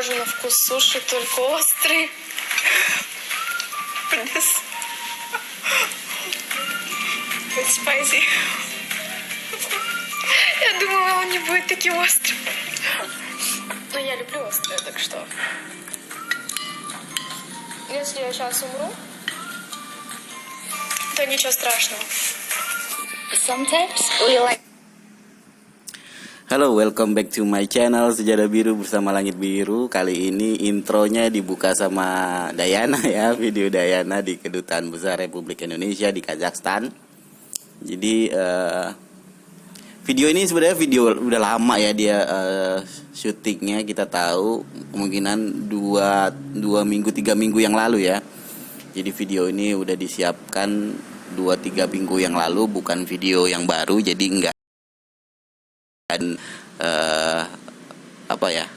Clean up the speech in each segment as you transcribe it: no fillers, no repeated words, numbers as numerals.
похоже на вкус суши, только острый. It's spicy. Я думала, он не будет таким острым. Но я люблю острое, так что... Если я сейчас умру, то ничего страшного. Sometimes we like. Halo, welcome back to my channel Sejarah Biru bersama Langit Biru. Kali ini intronya dibuka sama Dayana ya, video Dayana di Kedutaan Besar Republik Indonesia di Kazakhstan. Jadi video ini sebenarnya video udah lama ya dia syutingnya, kita tahu kemungkinan 2 minggu 3 minggu yang lalu ya. Jadi video ini udah disiapkan 2-3 minggu yang lalu, bukan video yang baru, jadi enggak dan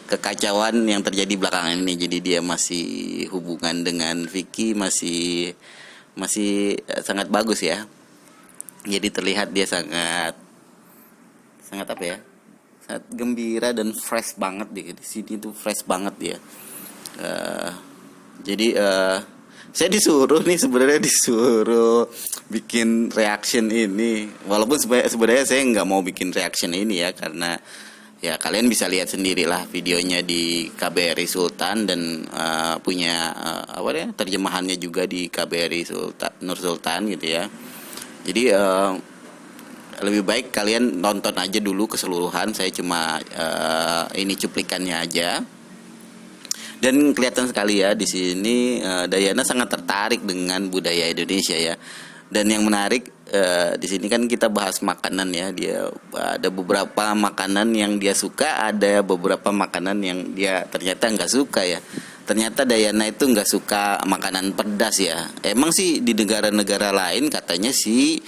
kekacauan yang terjadi belakangan ini. Jadi dia masih hubungan dengan Vicky masih sangat bagus ya. Jadi terlihat dia sangat sangat gembira dan fresh banget di sini tuh, fresh banget dia. Saya disuruh bikin reaction ini, walaupun sebenarnya saya nggak mau bikin reaction ini ya, karena ya kalian bisa lihat sendiri lah videonya di KBRI Sultan dan punya terjemahannya juga di KBRI Nur Sultan gitu ya. Jadi lebih baik kalian nonton aja dulu keseluruhan. Saya cuma ini cuplikannya aja. Dan kelihatan sekali ya di sini Dayana sangat tertarik dengan budaya Indonesia ya. Dan yang menarik di sini kan kita bahas makanan ya. Dia ada beberapa makanan yang dia suka, ada beberapa makanan yang dia ternyata nggak suka ya. Ternyata Dayana itu nggak suka makanan pedas ya. Emang sih di negara-negara lain katanya sih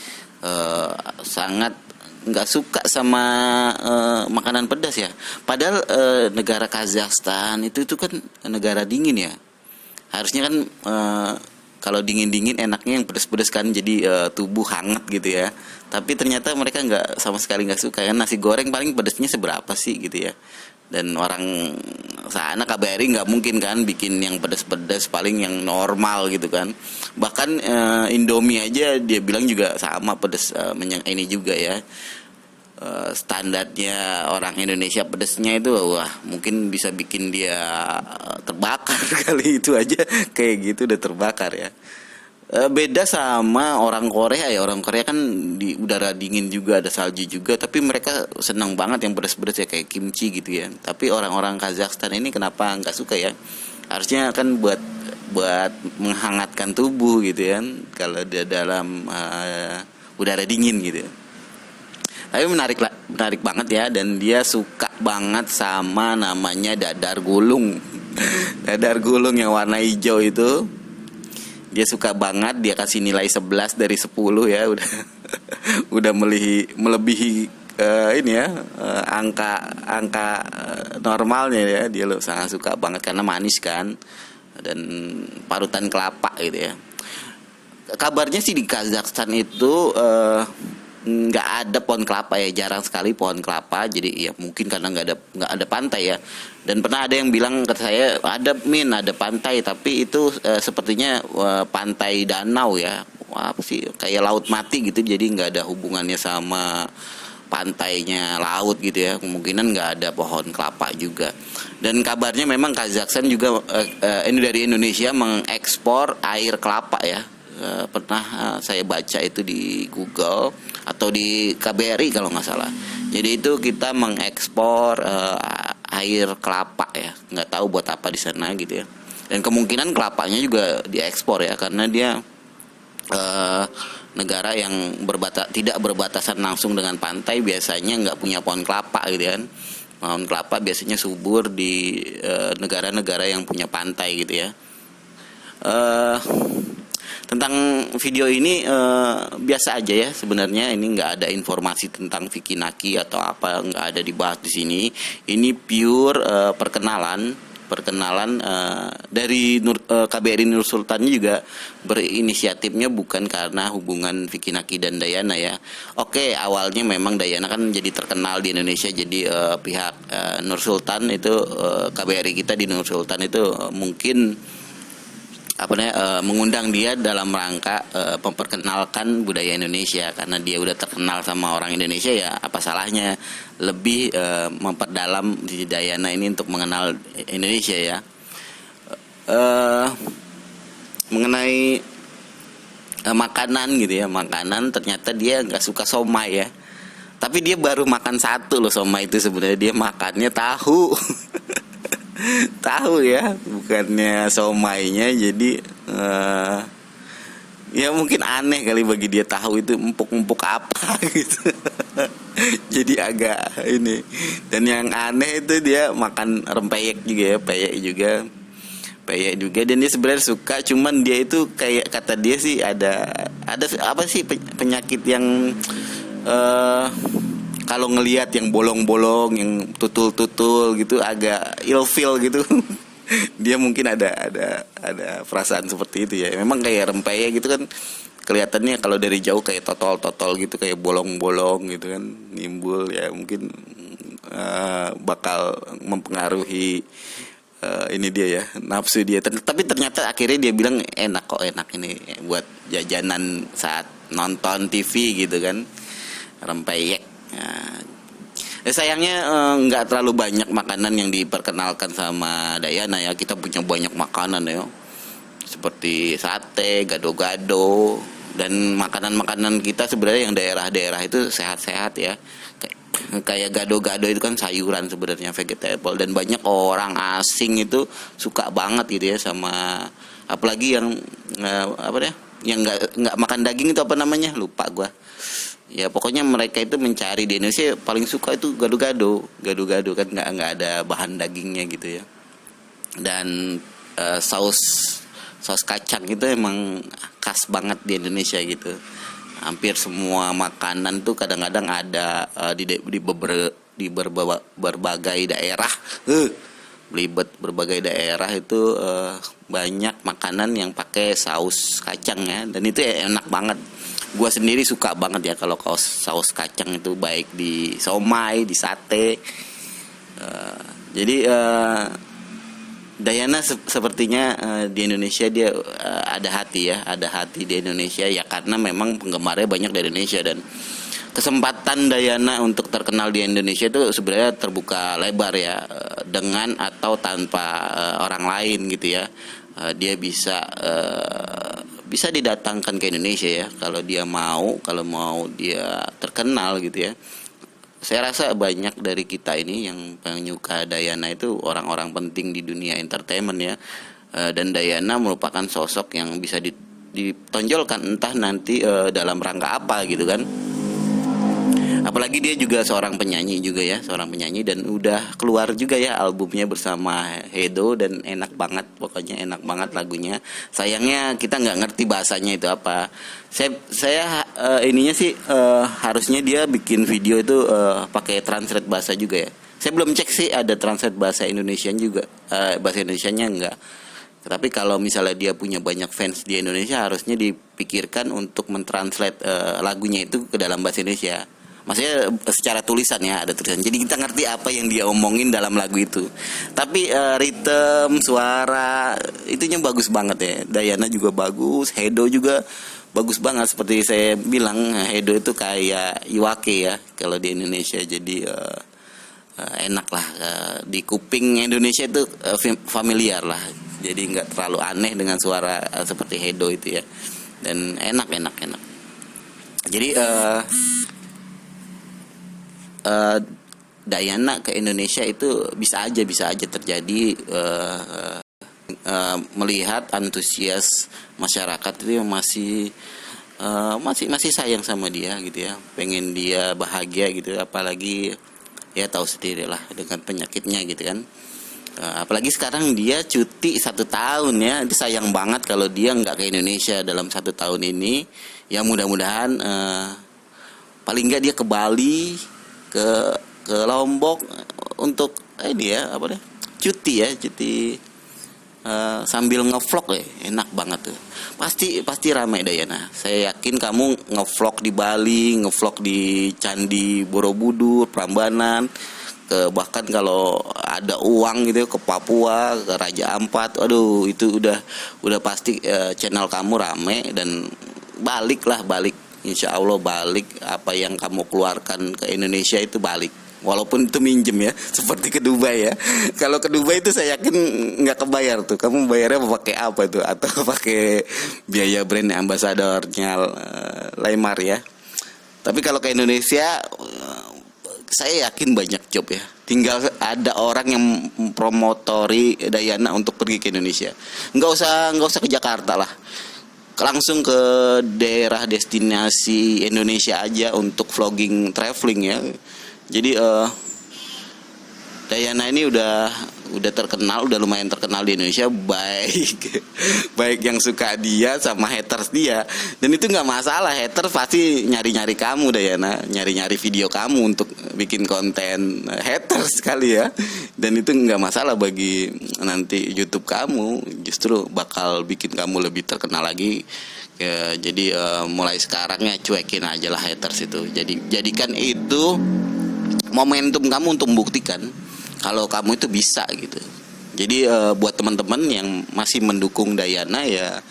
sangat nggak suka sama makanan pedas ya. Padahal negara Kazakhstan itu kan negara dingin ya. Harusnya kan kalau dingin-dingin enaknya yang pedas-pedas kan, jadi tubuh hangat gitu ya. Tapi ternyata mereka sama sekali nggak suka kan. Nasi goreng paling pedasnya seberapa sih gitu ya. Dan orang sana KBRI nggak mungkin kan bikin yang pedas-pedas, paling yang normal gitu kan. Bahkan Indomie aja dia bilang juga sama pedas ini juga ya. Standarnya orang Indonesia pedasnya itu wah mungkin bisa bikin dia terbakar kali, itu aja kayak gitu udah terbakar ya. Beda sama orang Korea ya. Orang Korea kan di udara dingin juga, ada salju juga, tapi mereka senang banget yang pedas-pedas ya, kayak kimchi gitu ya. Tapi orang-orang Kazakhstan ini kenapa nggak suka ya? Harusnya kan buat menghangatkan tubuh gitu ya, kalau dia dalam udara dingin gitu ya. Tapi menarik banget ya. Dan dia suka banget sama namanya dadar gulung. Dadar gulung yang warna hijau itu dia suka banget. Dia kasih nilai 11 dari 10 ya. Udah melebihi ini ya, angka normalnya ya. Dia sangat suka banget karena manis kan, dan parutan kelapa gitu ya. Kabarnya sih di Kazakhstan itu nggak ada pohon kelapa ya, jarang sekali pohon kelapa. Jadi ya mungkin karena nggak ada pantai ya. Dan pernah ada yang bilang ke saya, ada pantai, tapi itu sepertinya pantai danau ya. Apa sih, kayak laut mati gitu. Jadi nggak ada hubungannya sama pantainya laut gitu ya. Kemungkinan nggak ada pohon kelapa juga. Dan kabarnya memang Kazakhstan juga ini dari Indonesia mengekspor air kelapa ya. Pernah saya baca itu di Google atau di KBRI kalau nggak salah. Jadi itu kita mengekspor air kelapa ya, nggak tahu buat apa di sana gitu ya. Dan kemungkinan kelapanya juga diekspor ya, karena dia negara yang tidak berbatasan langsung dengan pantai, biasanya nggak punya pohon kelapa gitu kan. Pohon kelapa biasanya subur di negara-negara yang punya pantai gitu ya. Tentang video ini biasa aja ya sebenarnya. Ini nggak ada informasi tentang Vicky Naki atau apa, nggak ada dibahas di sini. Ini pure perkenalan perkenalan dari KBRI Nur Sultan juga berinisiatifnya bukan karena hubungan Vicky Naki dan Dayana ya. Oke, awalnya memang Dayana kan jadi terkenal di Indonesia, jadi pihak Nur Sultan itu KBRI kita di Nur Sultan itu mungkin mengundang dia dalam rangka memperkenalkan budaya Indonesia, karena dia udah terkenal sama orang Indonesia, ya apa salahnya lebih memperdalam di Dayana ini untuk mengenal Indonesia ya. Mengenai makanan gitu ya, makanan ternyata dia nggak suka somai ya, tapi dia baru makan satu loh somai itu, sebenarnya dia makannya tahu. Tahu ya, bukannya somainya. Jadi ya mungkin aneh kali bagi dia, tahu itu empuk-empuk apa gitu. Jadi agak ini. Dan yang aneh itu dia makan rempeyek juga ya, peyek juga, dan dia sebenarnya suka, cuman dia itu kayak kata dia sih ada apa sih penyakit yang kalau ngelihat yang bolong-bolong, yang tutul-tutul gitu, agak ilfeel gitu. Dia mungkin ada perasaan seperti itu ya. Memang kayak rempeyek gitu kan, kelihatannya kalau dari jauh kayak totol-totol gitu, kayak bolong-bolong gitu kan, nimbul ya, mungkin bakal mempengaruhi ini dia ya, nafsu dia. Tapi ternyata akhirnya dia bilang enak ini buat jajanan saat nonton TV gitu kan, rempeyek. Sayangnya nggak terlalu banyak makanan yang diperkenalkan sama Dayana ya. Kita punya banyak makanan ya, seperti sate, gado-gado, dan makanan-makanan kita sebenarnya yang daerah-daerah itu sehat-sehat ya. Kayak gado-gado itu kan sayuran sebenarnya, vegetable, dan banyak orang asing itu suka banget gitu ya sama, apalagi yang yang nggak makan daging itu apa namanya, lupa gua. Ya pokoknya mereka itu mencari di Indonesia, paling suka itu gado-gado kan, nggak ada bahan dagingnya gitu ya. Dan saus kacang itu emang khas banget di Indonesia gitu. Hampir semua makanan tuh kadang-kadang ada di berbagai daerah. Belibet berbagai daerah itu banyak makanan yang pakai saus kacang ya, dan itu enak banget. Gua sendiri suka banget ya kalau saus kacang itu, baik di somai, di sate. Jadi Dayana sepertinya di Indonesia dia ada hati di Indonesia ya, karena memang penggemarnya banyak di Indonesia, dan kesempatan Dayana untuk terkenal di Indonesia itu sebenarnya terbuka lebar ya, dengan atau tanpa orang lain gitu ya. Dia bisa didatangkan ke Indonesia ya, kalau mau dia terkenal gitu ya. Saya rasa banyak dari kita ini yang penyuka Dayana itu orang-orang penting di dunia entertainment ya. Dan Dayana merupakan sosok yang bisa ditonjolkan entah nanti dalam rangka apa gitu kan. Apalagi dia juga seorang penyanyi dan udah keluar juga ya albumnya bersama Hedo, dan enak banget, pokoknya enak banget lagunya. Sayangnya kita nggak ngerti bahasanya itu apa. Saya ininya sih harusnya dia bikin video itu pakai translate bahasa juga ya. Saya belum cek sih ada translate bahasa Indonesian juga, bahasa Indonesianya enggak. Tapi kalau misalnya dia punya banyak fans di Indonesia, harusnya dipikirkan untuk mentranslate lagunya itu ke dalam bahasa Indonesia. Maksudnya secara tulisan ya, ada tulisan. Jadi kita ngerti apa yang dia omongin dalam lagu itu. Tapi ritme, suara, itunya bagus banget ya. Dayana juga bagus, Hedo juga bagus banget. Seperti saya bilang, Hedo itu kayak Iwake ya kalau di Indonesia. Jadi enak lah, di kuping Indonesia itu familiar lah. Jadi nggak terlalu aneh dengan suara seperti Hedo itu ya. Dan enak. Jadi Dayana ke Indonesia itu bisa aja terjadi, melihat antusias masyarakat itu yang masih sayang sama dia gitu ya, pengen dia bahagia gitu, apalagi ya tahu sendiri lah dengan penyakitnya gitu kan. Apalagi sekarang dia cuti 1 tahun ya, dia sayang banget kalau dia nggak ke Indonesia dalam 1 tahun ini. Ya mudah-mudahan paling nggak dia ke Bali, ke Lombok untuk ini ya cuti ya, cuti sambil ngevlog ya, enak banget tuh. Pasti ramai Dayana. Saya yakin kamu ngevlog di Bali, ngevlog di Candi Borobudur, Prambanan, bahkan kalau ada uang gitu ke Papua, ke Raja Ampat, aduh itu udah pasti channel kamu rame dan balik, insya Allah balik, apa yang kamu keluarkan ke Indonesia itu balik, walaupun itu minjem ya, seperti ke Dubai ya. Kalau ke Dubai itu saya yakin nggak kebayar tuh, kamu bayarnya pakai apa tuh, atau pakai biaya brand ambasadornya Laimar ya. Tapi kalau ke Indonesia saya yakin banyak job ya. Tinggal ada orang yang promotori Dayana untuk pergi ke Indonesia. Nggak usah ke Jakarta lah. Langsung ke daerah destinasi Indonesia aja untuk vlogging traveling ya. Jadi Dayana ini udah terkenal, udah lumayan terkenal di Indonesia, baik yang suka dia sama haters dia. Dan itu nggak masalah, haters pasti nyari kamu Dayana, nyari video kamu untuk bikin konten haters sekali ya. Dan itu nggak masalah bagi nanti YouTube kamu, justru bakal bikin kamu lebih terkenal lagi. Ya, jadi mulai sekarang ya cuekin aja lah haters itu. Jadikan itu momentum kamu untuk membuktikan kalau kamu itu bisa gitu. Jadi buat teman-teman yang masih mendukung Dayana ya,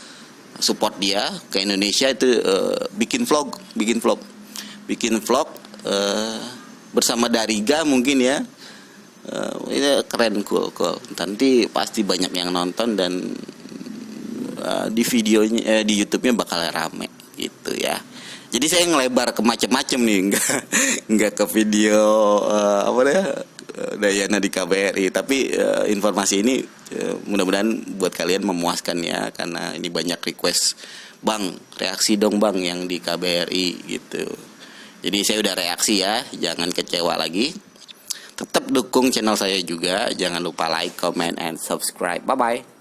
support dia ke Indonesia itu, bikin vlog bersama Dariga mungkin ya. Ini keren, cool. Nanti pasti banyak yang nonton dan di videonya di YouTube-nya bakal rame gitu ya. Jadi saya ngelebar ke macam-macam nih, nggak ke video Dayana di KBRI, tapi informasi ini mudah-mudahan buat kalian memuaskan ya, karena ini banyak request, Bang, reaksi dong Bang yang di KBRI gitu. Jadi saya udah reaksi ya, jangan kecewa lagi. Tetap dukung channel saya juga, jangan lupa like, comment, and subscribe. Bye-bye.